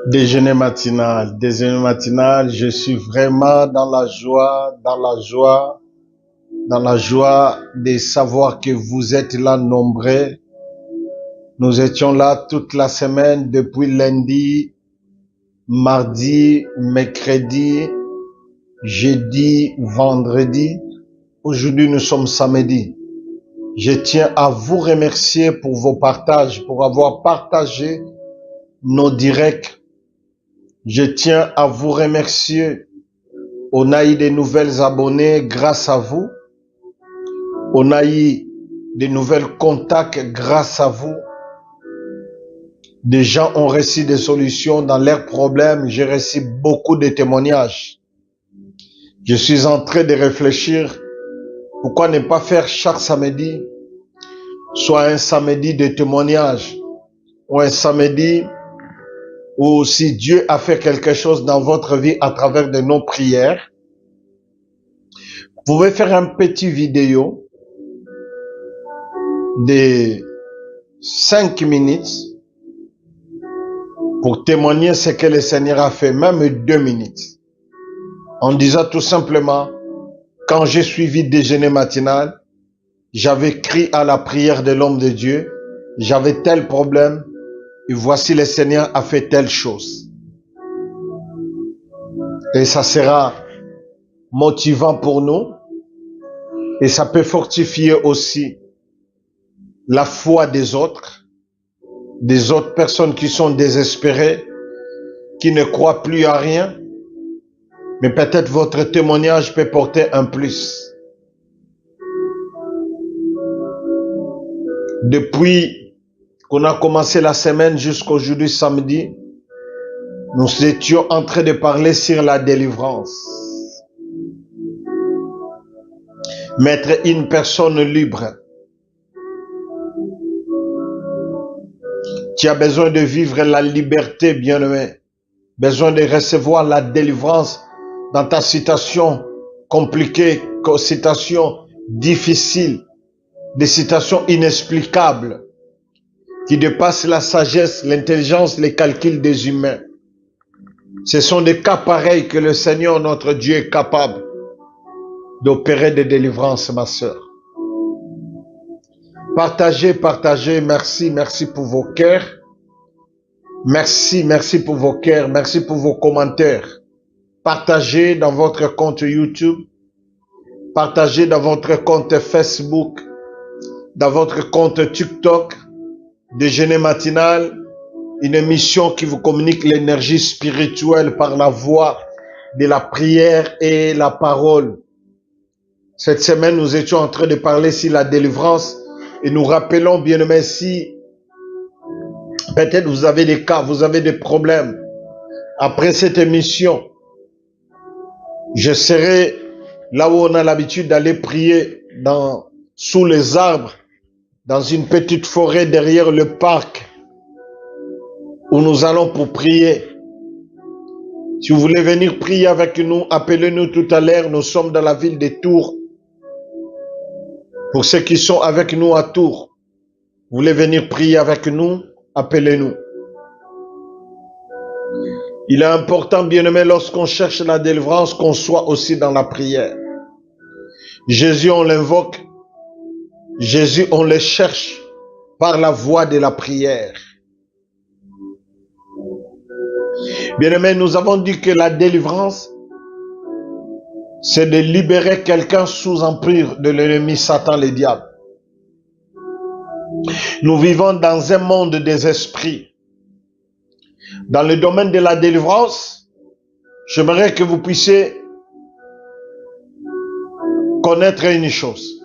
Déjeuner matinal, je suis vraiment dans la joie, dans la joie de savoir que vous êtes là nombreux. Nous étions là toute la semaine, depuis lundi, mardi, mercredi, jeudi, vendredi. Aujourd'hui, nous sommes samedi. Je tiens à vous remercier pour vos partages, pour avoir partagé nos directs. Je tiens à vous remercier. On a eu de nouvelles abonnés grâce à vous. On a eu de nouvelles contacts grâce à vous. Des gens ont reçu des solutions dans leurs problèmes. J'ai reçu beaucoup de témoignages. Je suis en train de réfléchir. Pourquoi ne pas faire chaque samedi soit un samedi de témoignage ou un samedi où si Dieu a fait quelque chose dans votre vie à travers de nos prières, vous pouvez faire un petit vidéo de 5 minutes pour témoigner ce que le Seigneur a fait, même 2 minutes, en disant tout simplement, quand j'ai suivi déjeuner matinal, j'avais crié à la prière de l'homme de Dieu, j'avais tel problème, et voici le Seigneur a fait telle chose. Et ça sera motivant pour nous, et ça peut fortifier aussi la foi des autres personnes qui sont désespérées, qui ne croient plus à rien, mais peut-être votre témoignage peut porter un plus. Depuis qu'on a commencé la semaine jusqu'aujourd'hui samedi, nous étions en train de parler sur la délivrance. Mettre une personne libre. Tu as besoin de vivre la liberté, bien-aimé. Besoin de recevoir la délivrance dans ta situation compliquée, situation difficile, des situations inexplicables qui dépassent la sagesse, l'intelligence, les calculs des humains. Ce sont des cas pareils que le Seigneur, notre Dieu, est capable d'opérer des délivrances, ma sœur. Partagez, partagez. Merci, merci pour vos cœurs. Merci, merci pour vos cœurs. Merci pour vos commentaires. Partagez dans votre compte YouTube. Partagez dans votre compte Facebook. Dans votre compte TikTok. Déjeuner matinal. Une émission qui vous communique l'énergie spirituelle par la voix de la prière et la parole. Cette semaine, nous étions en train de parler sur la délivrance et nous rappelons, bien aimé, si peut-être vous avez des cas, vous avez des problèmes. Après cette émission, je serai là où on a l'habitude d'aller prier sous les arbres, dans une petite forêt derrière le parc, où nous allons pour prier. Si vous voulez venir prier avec nous, appelez-nous tout à l'heure. Nous sommes dans la ville de Tours. Pour ceux qui sont avec nous à Tours, vous voulez venir prier avec nous, appelez-nous. Il est important, bien-aimé, lorsqu'on cherche la délivrance, qu'on soit aussi dans la prière. Jésus, on l'invoque. Jésus, on le cherche par la voie de la prière. Bien-aimé, nous avons dit que la délivrance, c'est de libérer quelqu'un sous empire de l'ennemi Satan, le diable. Nous vivons dans un monde des esprits. Dans le domaine de la délivrance, j'aimerais que vous puissiez connaître une chose.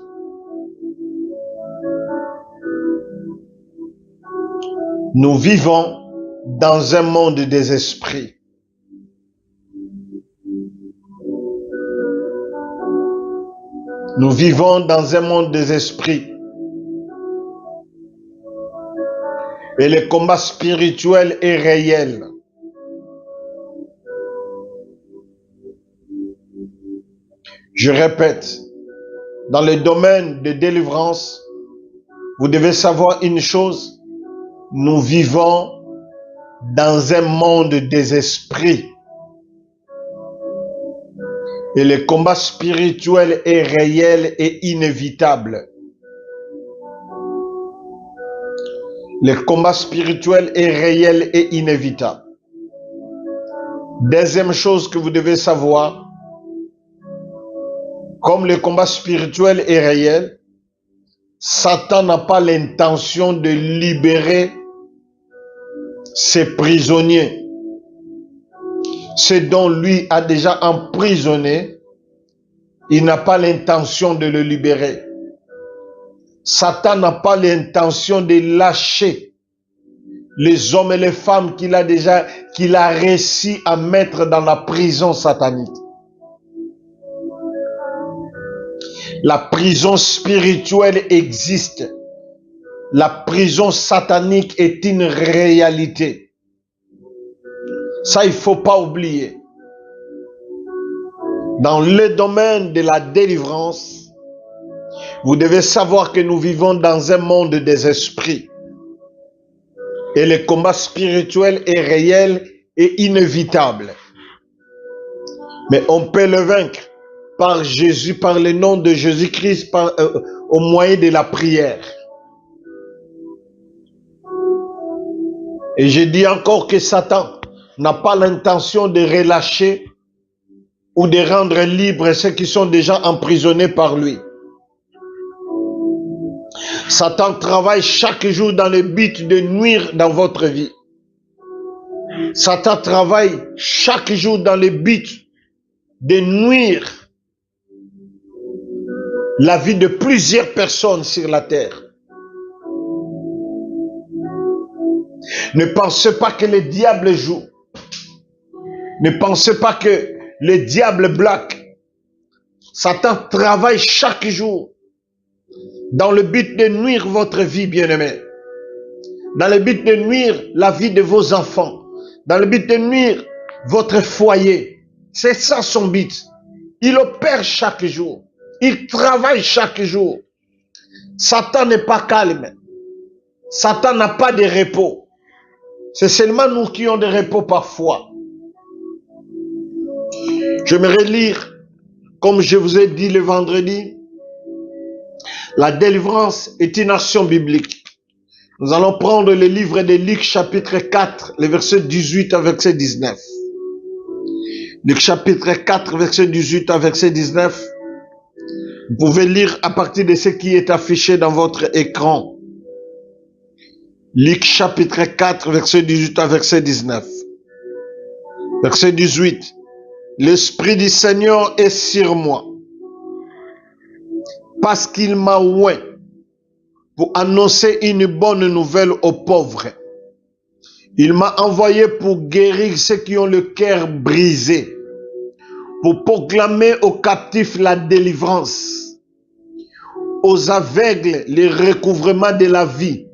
Nous vivons dans un monde des esprits. Nous vivons dans un monde des esprits. Et le combat spirituel est réel. Je répète, dans le domaine de délivrance, vous devez savoir une chose, nous vivons dans un monde des esprits. Et le combat spirituel est réel et inévitable. Le combat spirituel est réel et inévitable. Deuxième chose que vous devez savoir, comme le combat spirituel est réel, Satan n'a pas l'intention de libérer ses prisonniers. Ce dont lui a déjà emprisonné, il n'a pas l'intention de le libérer. Satan n'a pas l'intention de lâcher les hommes et les femmes qu'il a réussi à mettre dans la prison satanique. La prison spirituelle existe. La prison satanique est une réalité. Ça, il ne faut pas oublier. Dans le domaine de la délivrance, vous devez savoir que nous vivons dans un monde des esprits. Et le combat spirituel est réel et inévitable. Mais on peut le vaincre par Jésus, par le nom de Jésus-Christ, au moyen de la prière. Et je dis encore que Satan n'a pas l'intention de relâcher ou de rendre libres ceux qui sont déjà emprisonnés par lui. Satan travaille chaque jour dans le but de nuire dans votre vie. Satan travaille chaque jour dans le but de nuire la vie de plusieurs personnes sur la terre. Ne pensez pas que le diable joue. Ne pensez pas que le diable bloque. Satan travaille chaque jour dans le but de nuire votre vie, bien-aimée. Dans le but de nuire la vie de vos enfants. Dans le but de nuire votre foyer. C'est ça son but. Il opère chaque jour. Il travaille chaque jour. Satan n'est pas calme. Satan n'a pas de repos. C'est seulement nous qui avons des repos parfois. J'aimerais lire, comme je vous ai dit le vendredi, la délivrance est une action biblique. Nous allons prendre le livre de Luc chapitre 4, le verset 18 à verset 19. Luc chapitre 4, verset 18 à verset 19. Vous pouvez lire à partir de ce qui est affiché dans votre écran. Luc chapitre 4, verset 18 à verset 19. Verset 18. L'Esprit du Seigneur est sur moi, parce qu'il m'a oint pour annoncer une bonne nouvelle aux pauvres. Il m'a envoyé pour guérir ceux qui ont le cœur brisé, pour proclamer aux captifs la délivrance, aux aveugles le recouvrement de la vie,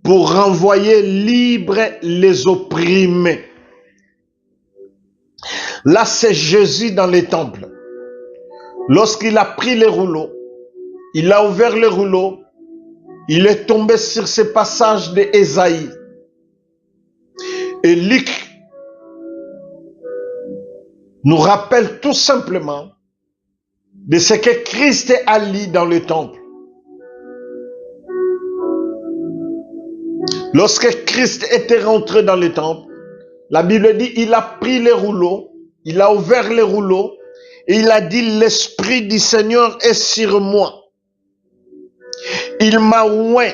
pour renvoyer libres les opprimés. Là, c'est Jésus dans les temples. Lorsqu'il a pris les rouleaux, il a ouvert les rouleaux, il est tombé sur ce passage d'Ésaïe. Et Luc nous rappelle tout simplement de ce que Christ a dit dans le temple. Lorsque Christ était rentré dans le temple, la Bible dit il a pris les rouleaux, il a ouvert les rouleaux et il a dit l'Esprit du Seigneur est sur moi. Il m'a oint.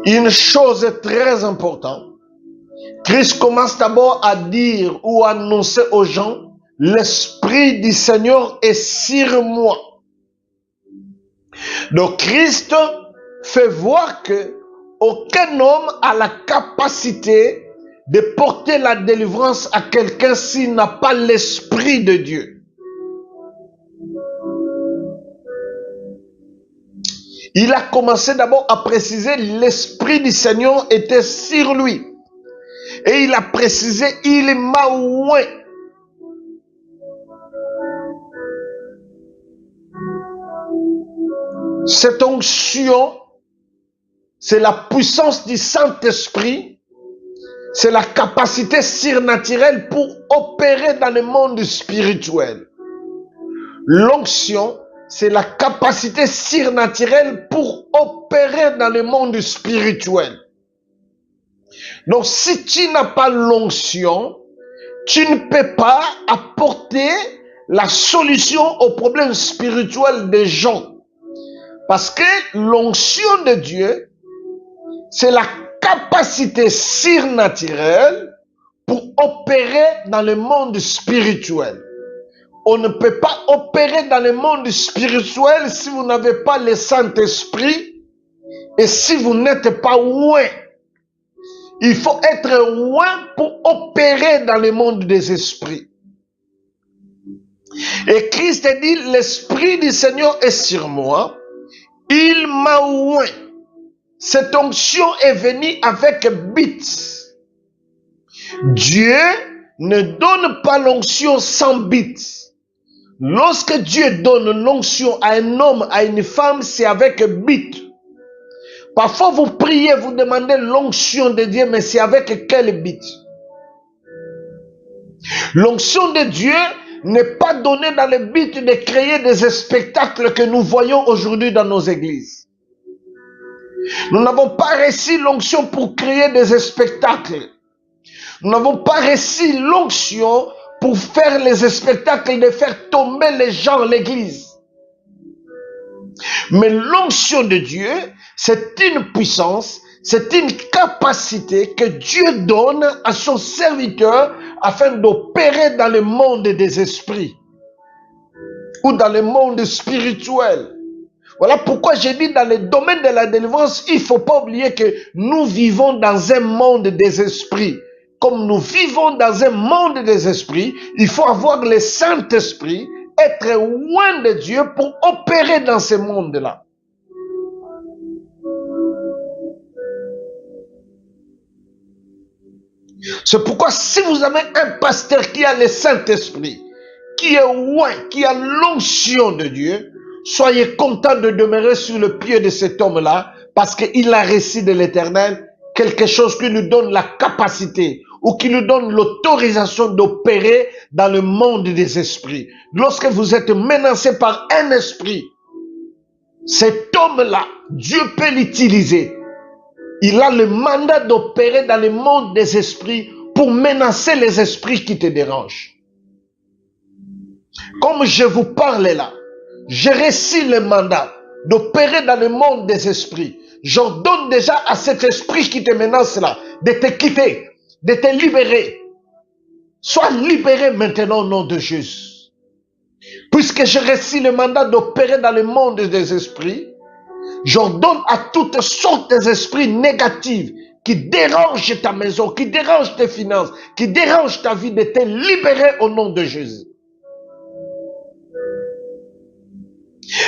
Une chose très importante. Christ commence d'abord à dire ou à annoncer aux gens l'Esprit du Seigneur est sur moi. Donc Christ fait voir que aucun homme a la capacité de porter la délivrance à quelqu'un s'il n'a pas l'Esprit de Dieu. Il a commencé d'abord à préciser l'Esprit du Seigneur était sur lui. Et il a précisé, il m'a oint. Cette onction c'est la puissance du Saint-Esprit, c'est la capacité surnaturelle pour opérer dans le monde spirituel. L'onction, c'est la capacité surnaturelle pour opérer dans le monde spirituel. Donc, si tu n'as pas l'onction, tu ne peux pas apporter la solution aux problèmes spirituels des gens. Parce que l'onction de Dieu, c'est la capacité surnaturelle pour opérer dans le monde spirituel. On ne peut pas opérer dans le monde spirituel si vous n'avez pas le Saint-Esprit et si vous n'êtes pas oint. Il faut être oint pour opérer dans le monde des esprits. Et Christ dit, l'Esprit du Seigneur est sur moi, il m'a oint. Cette onction est venue avec but. Dieu ne donne pas l'onction sans but. Lorsque Dieu donne l'onction à un homme, à une femme, c'est avec but. Parfois vous priez, vous demandez l'onction de Dieu, mais c'est avec quel but? L'onction de Dieu n'est pas donnée dans le but de créer des spectacles que nous voyons aujourd'hui dans nos églises. Nous n'avons pas reçu l'onction pour créer des spectacles. Nous n'avons pas reçu l'onction pour faire les spectacles, de faire tomber les gens à l'église. Mais l'onction de Dieu, c'est une puissance, c'est une capacité que Dieu donne à son serviteur afin d'opérer dans le monde des esprits ou dans le monde spirituel. Voilà pourquoi j'ai dit dans le domaine de la délivrance, il ne faut pas oublier que nous vivons dans un monde des esprits. Comme nous vivons dans un monde des esprits, il faut avoir le Saint-Esprit, être loin de Dieu pour opérer dans ce monde-là. C'est pourquoi si vous avez un pasteur qui a le Saint-Esprit, qui est loin, qui a l'onction de Dieu, soyez content de demeurer sur le pied de cet homme-là, parce qu'il a reçu de l'Éternel quelque chose qui nous donne la capacité ou qui nous donne l'autorisation d'opérer dans le monde des esprits. Lorsque vous êtes menacé par un esprit, cet homme-là, Dieu peut l'utiliser. Il a le mandat d'opérer dans le monde des esprits pour menacer les esprits qui te dérangent. Comme je vous parle là, j'ai reçu le mandat d'opérer dans le monde des esprits. J'ordonne déjà à cet esprit qui te menace là de te quitter, de te libérer. Sois libéré maintenant au nom de Jésus. Puisque j'ai reçu le mandat d'opérer dans le monde des esprits, j'ordonne à toutes sortes d'esprits négatifs qui dérangent ta maison, qui dérangent tes finances, qui dérangent ta vie, de te libérer au nom de Jésus.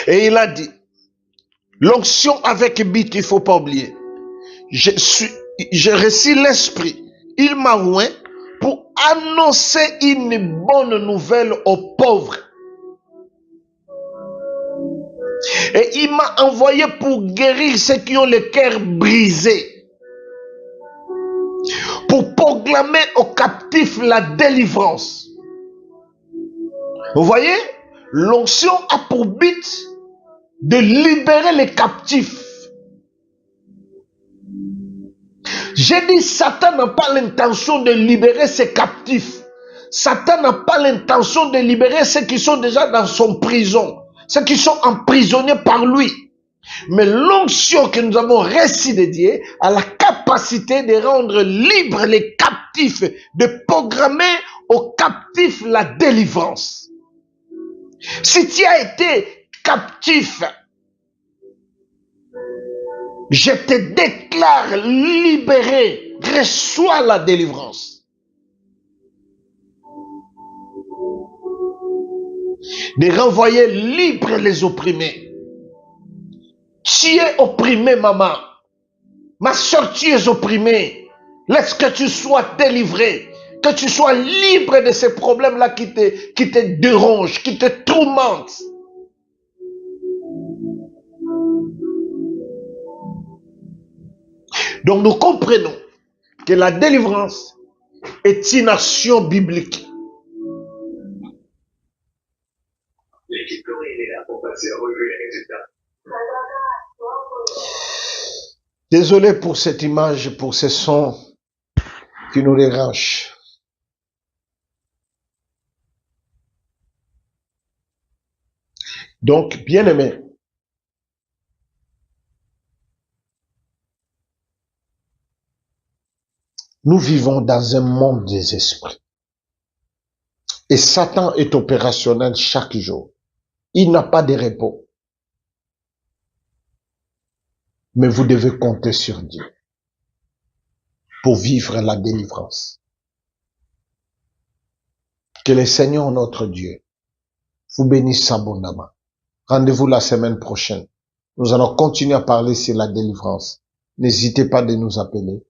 Et il a dit, l'onction avec but, il ne faut pas oublier. J'ai reçu l'esprit, il m'a oint pour annoncer une bonne nouvelle aux pauvres. Et il m'a envoyé pour guérir ceux qui ont le cœur brisé, pour proclamer aux captifs la délivrance. Vous voyez, l'onction a pour but de libérer les captifs. J'ai dit, Satan n'a pas l'intention de libérer ses captifs. Satan n'a pas l'intention de libérer ceux qui sont déjà dans son prison, ceux qui sont emprisonnés par lui. Mais l'onction que nous avons reçue de Dieu a la capacité de rendre libres les captifs, de programmer aux captifs la délivrance. Si tu as été captif, je te déclare libéré, reçois la délivrance. De renvoyer libre les opprimés. Tu es opprimé, maman. Ma soeur, tu es opprimée. Laisse que tu sois délivré. Que tu sois libre de ces problèmes-là qui te dérangent, qui te tourmentent. Donc nous comprenons que la délivrance est une action biblique. L'équipe Corinne est là pour passer en revue les résultats. Désolé pour cette image, pour ces sons qui nous dérangent. Donc, bien-aimés, nous vivons dans un monde des esprits. Et Satan est opérationnel chaque jour. Il n'a pas de repos. Mais vous devez compter sur Dieu pour vivre la délivrance. Que le Seigneur, notre Dieu, vous bénisse abondamment. Rendez-vous la semaine prochaine. Nous allons continuer à parler sur la délivrance. N'hésitez pas de nous appeler.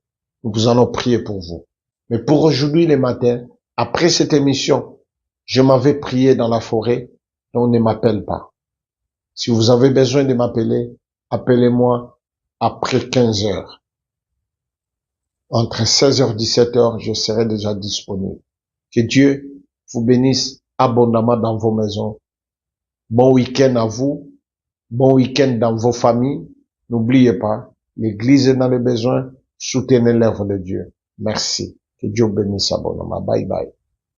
Nous allons prier pour vous. Mais pour aujourd'hui, les matins, après cette émission, je m'en vais prier dans la forêt, donc ne m'appelle pas. Si vous avez besoin de m'appeler, appelez-moi après 15 heures. Entre 16h et 17h, je serai déjà disponible. Que Dieu vous bénisse abondamment dans vos maisons. Bon week-end à vous. Bon week-end dans vos familles. N'oubliez pas, l'Église est dans le besoin. Soutenez l'œuvre de Dieu. Merci. Que Dieu bénisse abondamment. Bye bye.